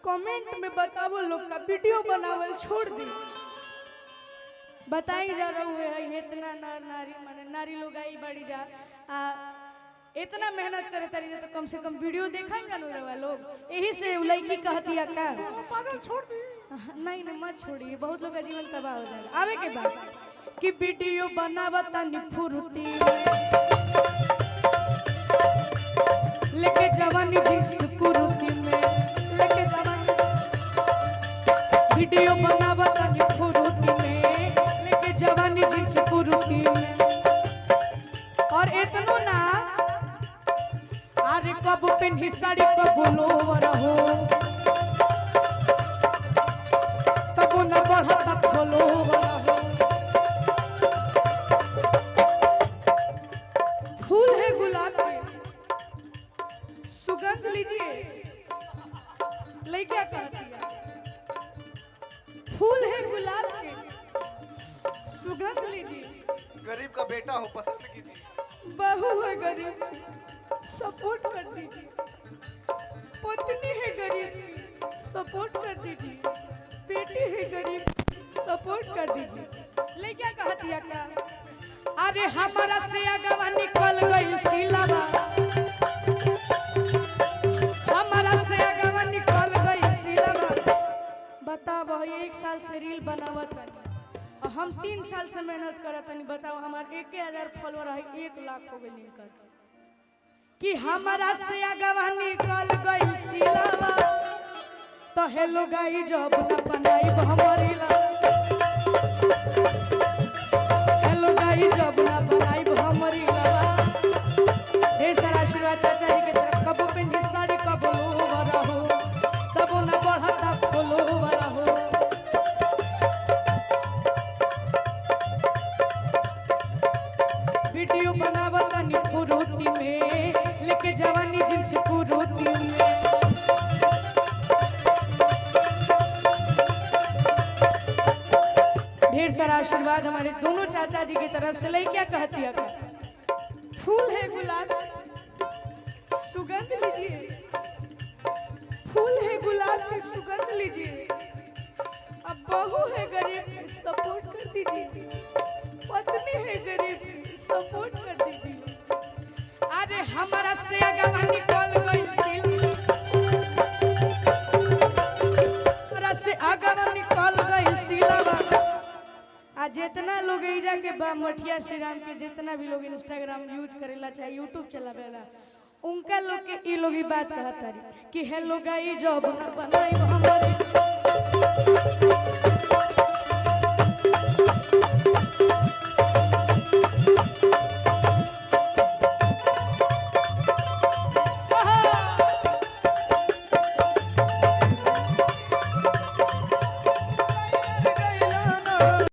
Comment में बताओ लोग का वीडियो बनावल छोड़ दी। बताई जा रहा है इतना नारी माने नारी लोग आई बड़ी जा इतना मेहनत करे तरी तो कम से कम वीडियो देखा जानू रहा लोग। यही से लड़की कहती है का छोड़ दी। नहीं नहीं मत छोड़िए, बहुत लोग का जीवन तबाह हो जाएगा। आवे के बाद कि वीडियो बनावता निफुरती लेके जवानी जिस कुरुती में लेके जवानी वीडियो बनावता निफुरती में लेके जवानी जिस कुरुती में। और इतनो ना अरे कब पिन्ही साड़ी कब लोवर हो तब न बढ़ता फॉलोवर हो। फूल है गुलाब के सुगंध लीजिए, लड़कियां कहती है फूल है गुलाब के सुगंध लीजिए। गरीब का बेटा हो पसंद कीजिए। बहू है गरीब सपोर्ट कर दीजिए, पत्नी है गरीब सपोर्ट कर दीजिए, बेटी है गरीब सपोर्ट कर दीजिए। लड़कियां कहती है क्या अरे हमारा से अगवा निकल गई सिलावा हमारा से अगवा निकल गई सिलावा। बताओ एक साल से रील बनावत और हम 3 साल से मेहनत करत नहीं। बताओ हमारे 1000 फॉलोअर है 1 लाख हो गई इनकर कि हमारा से अगवा निकल गई सिलावा। तो हेलो गाई जब न बनाई हमारी हेलो गाई जब न बनाई हमारी ढेर सारा आशीर्वाद चाचा जी के तरफ। कबो पिंडी साड़ी कबो लोवर हो तबो न बढ़ता फॉलोवर हो। वीडियो बनावता निफुरती में लेके जवानी जिन्स कुरुती में। ढेर सारा आशीर्वाद हमारे दोनों चाचा जी की तरफ से। लड़कियां कहती है फूल है गुलाब सुगंध लीजिए, फूल है गुलाब की सुगंध लीजिए। अब बहू है गरीब सपोर्ट कर दीजिए, पत्नी है गरीब सपोर्ट कर दीजिए। अरे हमारा से अगवा निकल गई सिल हमारा से अगवा निकल गई सिलावा। आ जितना लोग एजा के बा मठिया श्री राम के जितना भी लोग इंस्टाग्राम यूज करेला चाहे यूट्यूब चलावेला उनका लोग के ई लोग बात कहता कि हेलो गाई जब न बनाई हमारे